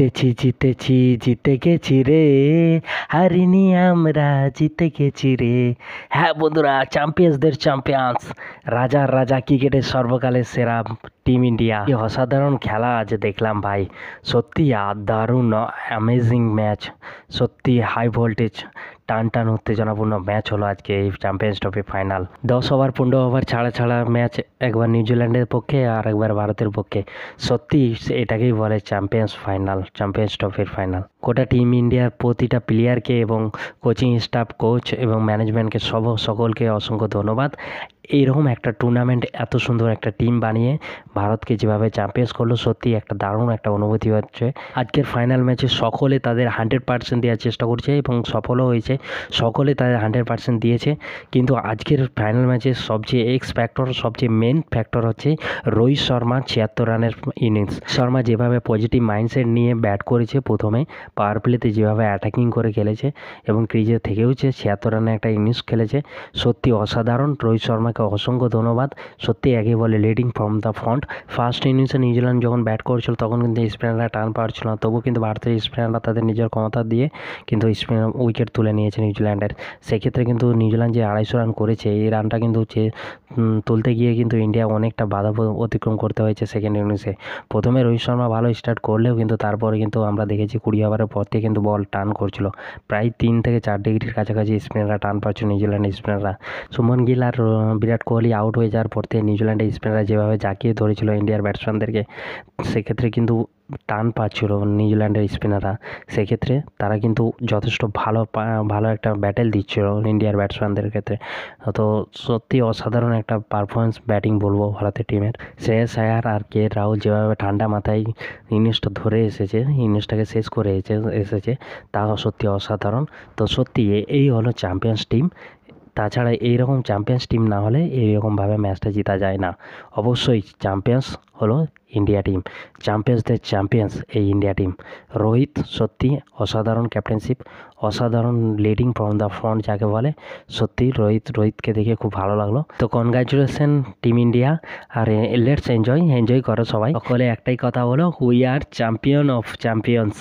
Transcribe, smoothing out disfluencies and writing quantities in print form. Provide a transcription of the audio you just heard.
জিতেছি জিতেছি জিতে গেছি রে, হারিনি আমরা, জিতে গেছি রে। হ্যাঁ বন্ধুরা, চ্যাম্পিয়ন্সদের চ্যাম্পিয়ন্স, রাজার রাজা, ক্রিকেটের সর্বকালের সেরা টিম ইন্ডিয়া। কি অসাধারণ খেলা আজ দেখলাম ভাই, সত্যি দারুণ অ্যামেজিং ম্যাচ, সত্যি হাই ভোল্টেজ টান টান উত্তেজনাপূর্ণ ম্যাচ হলো আজকে এই champions trophy final. 10 over 15 over ছাড়া ছাড়া ম্যাচ, একবার নিউজিল্যান্ডের পক্ষে আর একবার ভারতের পক্ষে। সত্যি এটাকেই বলে চ্যাম্পিয়ন্স ফাইনাল, চ্যাম্পিয়ন্স ট্রফির ফাইনাল। গোটা টিম ইন্ডিয়ার প্রতিটা প্লেয়ারকে এবং কোচিং স্টাফ, কোচ এবং ম্যানেজমেন্টকে সকলকে অসংখ্য ধন্যবাদ। এইরকম একটা টুর্নামেন্ট, এত সুন্দর একটা টিম বানিয়ে ভারতকে যেভাবে চ্যাম্পিয়ন্স করলো, সত্যি একটা দারুণ একটা অনুভূতি হচ্ছে। আজকের ফাইনাল ম্যাচে সকলে তাদের 100% দেওয়ার চেষ্টা করছে এবং সফলও হয়েছে। সকলে তাদের 100% দিয়েছে, কিন্তু আজকের ফাইনাল ম্যাচে সবচেয়ে ফ্যাক্টর, সবচেয়ে মেন ফ্যাক্টর হচ্ছে রোহিত শর্মার 76 রানের ইনিংস। শর্মা যেভাবে পজিটিভ মাইন্ডসেট নিয়ে ব্যাট করেছে, প্রথমে পাওয়ার প্লেতে যেভাবে অ্যাটাকিং করে খেলেছে এবং ক্রিজে থেকেও 76 রানের একটা ইনিংস খেলেছে, সত্যি অসাধারণ। রোহিত শর্মাকে অসংখ্য ধন্যবাদ। সত্যি একে বলে leading from the front. First ইনিংসে নিউজিল্যান্ড যখন ব্যাট করছিল তখন কিন্তু স্পিনাররা টান পাচ্ছিল না, তবু কিন্তু ভারতের স্পিনাররা তাদের নিজের ক্ষমতা দিয়ে কিন্তু স্পিনার উইকেট তুলে নিয়েছে নিউজিল্যান্ডের। সেক্ষেত্রে কিন্তু নিউজিল্যান্ড যে 250 রান করেছে, এই রানটা কিন্তু তুলতে গিয়ে কিন্তু ইন্ডিয়া অনেকটা বাধা অতিক্রম করতে হয়েছে সেকেন্ড ইনিংসে। প্রথমে রোহিত শর্মা ভালো স্টার্ট করলেও কিন্তু তারপরে কিন্তু আমরা দেখেছি 20 ওভারের পর থেকে কিন্তু বল টান করছিল, প্রায় 3 থেকে 4 ডিগ্রির কাছাকাছি স্পিনাররা টান পাচ্ছিল, নিউজিল্যান্ডের স্পিনাররা। শুভমান গিল আর বিরাট কোহলি আউট হয়ে যাওয়ার পর থেকে নিউজিল্যান্ডের স্পিনাররা যেভাবে জাঁকিয়ে ধরেছিল ইন্ডিয়ার ব্যাটসম্যানদেরকে, সেক্ষেত্রে কিন্তু টান পাচ্ছিল নিউজিল্যান্ডের স্পিনাররা। সেক্ষেত্রে তারা কিন্তু যথেষ্ট ভালো একটা ব্যাটেল দিচ্ছিল ইন্ডিয়ার ব্যাটসম্যানদের ক্ষেত্রে। তো সত্যি অসাধারণ একটা পারফরমেন্স ব্যাটিং বলবো ভারতের টিমের। শ্রেয়াস আয়ার আর কে রাহুল যেভাবে ঠান্ডা মাথায় ইনিংসটা ধরে এসেছে, ইনিংসটাকে শেষ করে এসেছে, তা সত্যি অসাধারণ। তো সত্যি এই হলো চ্যাম্পিয়ন্স টিম। তাছাড়া এইরকম চ্যাম্পিয়ন্স টিম না হলে এইরকমভাবে ম্যাচটা জেতা যায় না। অবশ্যই চ্যাম্পিয়ন্স হলো ইন্ডিয়া টিম, চ্যাম্পিয়ন্সদের চ্যাম্পিয়ন্স এই ইন্ডিয়া টিম। রোহিত সত্যি অসাধারণ ক্যাপ্টেনশিপ, অসাধারণ লিডিং ফ্রম দ্য ফ্রন্ট যাকে বলে। সত্যি রোহিতকে দেখে খুব ভালো লাগলো। তো কনগ্রাচুলেশন টিম ইন্ডিয়া। আর লেটস এনজয় করো সবাই। সকলে একটাই কথা হলো, we are champion of champions.